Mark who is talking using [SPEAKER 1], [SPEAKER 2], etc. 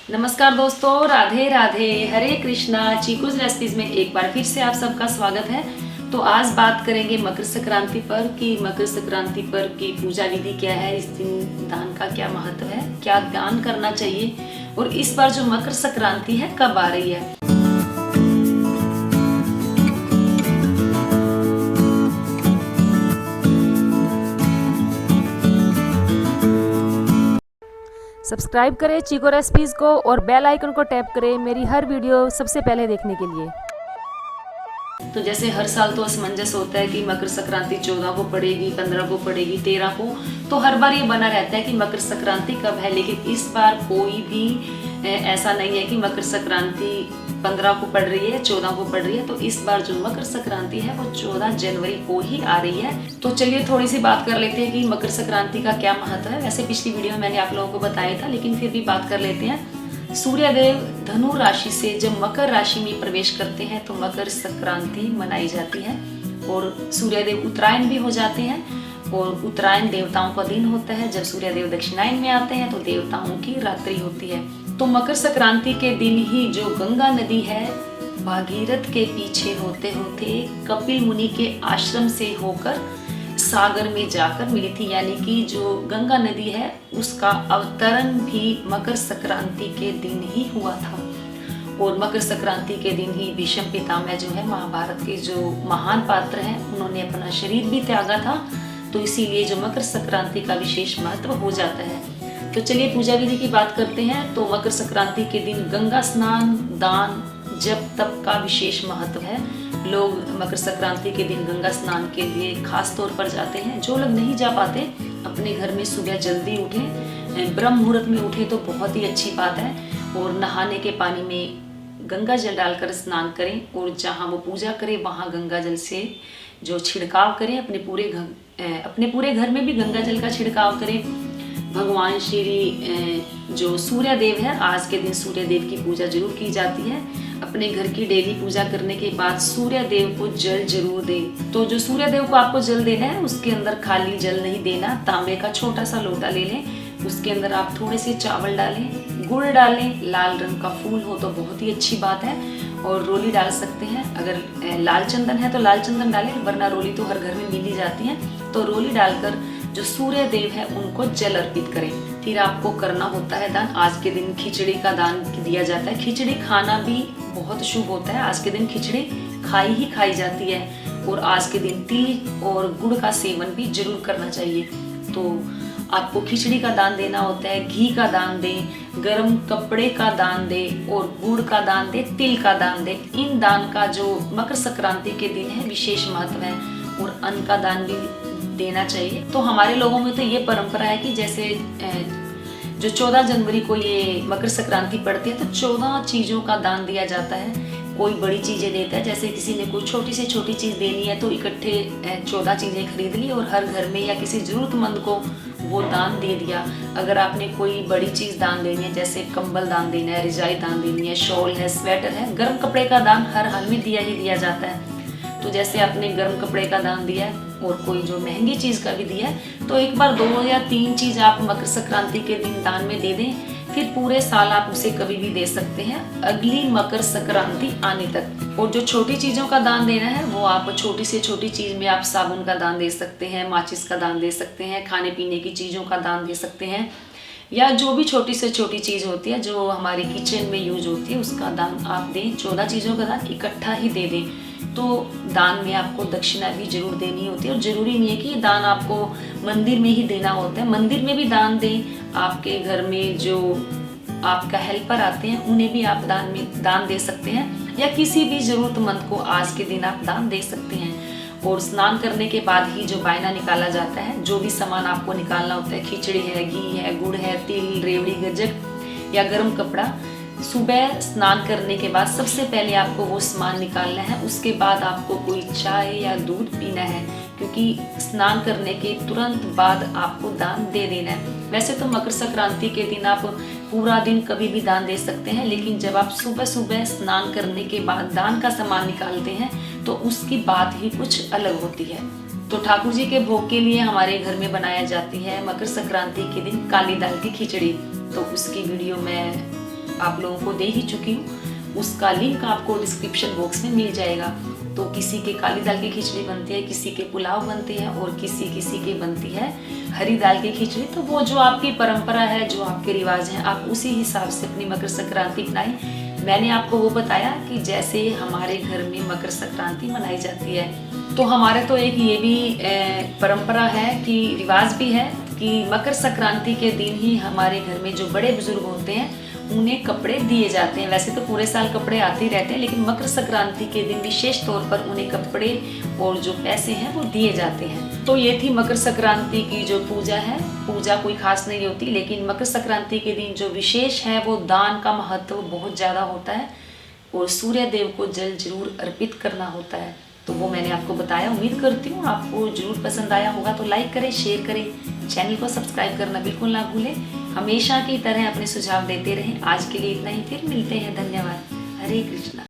[SPEAKER 1] नमस्कार दोस्तों, राधे राधे, हरे कृष्णा। चीकूज रेसिपीज में एक बार फिर से आप सबका स्वागत है। तो आज बात करेंगे मकर संक्रांति पर कि मकर संक्रांति पर की पूजा विधि क्या है, इस दिन दान का क्या महत्व है, क्या दान करना चाहिए और इस बार जो मकर संक्रांति है कब आ रही है। सब्सक्राइब करें चीको रेसिपीज़ को और बेल आइकन को टैप करें मेरी हर वीडियो सबसे पहले देखने के लिए। तो जैसे हर साल तो असमंजस होता है कि मकर संक्रांति 14 को पड़ेगी, 15 को पड़ेगी, 13 को, तो हर बार ये बना रहता है कि मकर संक्रांति कब है। लेकिन इस बार कोई भी ऐसा नहीं है कि मकर संक्रांति 15 को पड़ रही है, 14 को पड़ रही है। तो इस बार जो मकर संक्रांति है वो 14 जनवरी को ही आ रही है। तो चलिए थोड़ी सी बात कर लेते हैं कि मकर संक्रांति का क्या महत्व है। वैसे पिछली वीडियो में मैंने आप लोगों को बताया था, लेकिन फिर भी बात कर लेते हैं। सूर्यदेव धनु राशि से जब मकर राशि में प्रवेश करते हैं तो मकर संक्रांति मनाई जाती है और सूर्यदेव उत्तरायण भी हो जाते हैं। और उत्तरायण देवताओं का दिन होता है। जब सूर्यदेव दक्षिणायन में आते हैं तो देवताओं की रात्रि होती है। तो मकर संक्रांति के दिन ही जो गंगा नदी है भागीरथ के पीछे होते होते कपिल मुनि के आश्रम से होकर सागर में जाकर मिली थी। यानी कि जो गंगा नदी है उसका अवतरण भी मकर संक्रांति के दिन ही हुआ था। और मकर संक्रांति के दिन ही भीष्म पितामह जो है महाभारत के जो महान पात्र हैं उन्होंने अपना शरीर भी त्यागा था। तो इसीलिए जो मकर संक्रांति का विशेष महत्व हो जाता है। तो चलिए पूजा विधि की बात करते हैं। तो मकर संक्रांति के दिन गंगा स्नान, दान, जप तप का विशेष महत्व है। लोग मकर संक्रांति के दिन गंगा स्नान के लिए खास तौर पर जाते हैं। जो लोग नहीं जा पाते अपने घर में सुबह जल्दी उठें, ब्रह्म मुहूर्त में उठें तो बहुत ही अच्छी बात है। और नहाने के पानी में गंगा जल डालकर स्नान करें और जहाँ वो पूजा करें वहाँ गंगा जल से जो छिड़काव करें, अपने पूरे घर में भी गंगा जल का छिड़काव करें। भगवान श्री जो सूर्य देव है, आज के दिन सूर्य देव की पूजा जरूर की जाती है। अपने घर की डेली पूजा करने के बाद सूर्य देव को जल जरूर दें। तो जो सूर्य देव को आपको जल देना है उसके अंदर खाली जल नहीं देना। तांबे का छोटा सा लोटा ले लें, उसके अंदर आप थोड़े से चावल डालें, गुड़ डालें, लाल रंग का फूल हो तो बहुत ही अच्छी बात है। और रोली डाल सकते हैं। अगर लाल चंदन है तो लाल चंदन डालें, वरना रोली तो हर घर में मिल ही जाती है। तो रोली डालकर जो सूर्य देव है उनको जल अर्पित करें। फिर आपको करना होता है दान। आज के दिन खिचड़ी का दान दिया जाता है। खिचड़ी खाना भी बहुत शुभ होता है। आज के दिन खिचड़ी खाई जाती है। और आज के दिन तिल और गुड़ का सेवन भी जरूर करना चाहिए। तो आपको खिचड़ी का दान देना होता है, घी का दान दें, गर्म कपड़े का दान दें और गुड़ का दान दें, तिल का दान दें। इन दान का जो मकर संक्रांति के दिन है विशेष महत्व है। और अन्न का दान भी देना चाहिए। तो हमारे लोगों में तो ये परंपरा है कि जैसे जो 14 जनवरी को ये मकर संक्रांति पड़ती है तो 14 चीज़ों का दान दिया जाता है। कोई बड़ी चीज़ें देता है, जैसे किसी ने कोई छोटी से छोटी चीज़ देनी है तो इकट्ठे 14 चीज़ें खरीद ली और हर घर में या किसी ज़रूरतमंद को वो दान दे दिया। अगर आपने कोई बड़ी चीज़ दान देनी है, जैसे कंबल दान देना है, रजाई दान देनी है, शॉल है, स्वेटर है, गर्म कपड़े का दान हर हाल में दिया ही दिया जाता है। तो जैसे आपने गर्म कपड़े का दान दिया है और कोई जो महंगी चीज़ का भी दिया है तो एक बार 2 या 3 चीज़ आप मकर संक्रांति के दिन दान में दे दें। फिर पूरे साल आप उसे कभी भी दे सकते हैं अगली मकर संक्रांति आने तक। और जो छोटी चीज़ों का दान देना है वो आप छोटी से छोटी चीज़ में आप साबुन का दान दे सकते हैं, माचिस का दान दे सकते हैं, खाने पीने की चीज़ों का दान दे सकते हैं, या जो भी छोटी से छोटी चीज़ होती है जो हमारे किचन में यूज होती है उसका दान आप दें। 14 चीज़ों का दान इकट्ठा ही दे दें। तो दान में आपको दक्षिणा भी जरूर देनी होती है। और जरूरी नहीं है कि दान आपको मंदिर में ही देना होता है, मंदिर में भी दान दें। आपके घर में जो आपका हेल्पर आते हैं उन्हें भी आप दान दे सकते हैं, या किसी भी जरूरतमंद को आज के दिन आप दान दे सकते हैं। और स्नान करने के बाद ही जो बायना निकाला जाता है, जो भी सामान आपको निकालना होता है, खिचड़ी है, घी है, गुड़ है, तिल, रेवड़ी, गज्जक या गर्म कपड़ा, सुबह स्नान करने के बाद सबसे पहले आपको वो सामान निकालना है। उसके बाद आपको कोई चाय या दूध पीना है, क्योंकि स्नान करने के तुरंत बाद आपको दान दे देना है। वैसे तो मकर संक्रांति के दिन आप पूरा दिन कभी भी दान दे सकते हैं, लेकिन जब आप सुबह सुबह स्नान करने के बाद दान का सामान निकालते हैं तो उसकी बात ही कुछ अलग होती है। तो ठाकुर जी के भोग के लिए हमारे घर में बनाया जाती है मकर संक्रांति के दिन काली दाल की खिचड़ी। तो उसकी वीडियो मैं आप लोगों को दे ही चुकी हूँ, उसका लिंक आपको डिस्क्रिप्शन बॉक्स में मिल जाएगा। तो किसी के काली दाल की खिचड़ी बनती है, किसी के पुलाव बनती है और किसी के बनती है हरी दाल की खिचड़ी। तो वो जो आपकी परंपरा है, जो आपके रिवाज हैं, आप उसी हिसाब से अपनी मकर संक्रांति मनाएं। मैंने आपको वो बताया कि जैसे हमारे घर में मकर संक्रांति मनाई जाती है, तो हमारे तो एक ये भी परंपरा है कि रिवाज भी है कि मकर संक्रांति के दिन ही हमारे घर में जो बड़े बुजुर्ग होते हैं उन्हें कपड़े दिए जाते हैं। वैसे तो पूरे साल कपड़े आते ही रहते हैं, लेकिन मकर संक्रांति के दिन विशेष तौर पर उन्हें कपड़े और जो पैसे हैं वो दिए जाते हैं। तो ये थी मकर संक्रांति की जो पूजा है। पूजा कोई खास नहीं होती, लेकिन मकर संक्रांति के दिन जो विशेष है वो दान का महत्व बहुत ज़्यादा होता है और सूर्य देव को जल जरूर अर्पित करना होता है। तो वो मैंने आपको बताया। उम्मीद करती हूँ आपको जरूर पसंद आया होगा। तो लाइक करें, शेयर करें, चैनल को सब्सक्राइब करना बिल्कुल ना भूलें। हमेशा की तरह अपने सुझाव देते रहें। आज के लिए इतना ही, फिर मिलते हैं। धन्यवाद। हरे कृष्णा।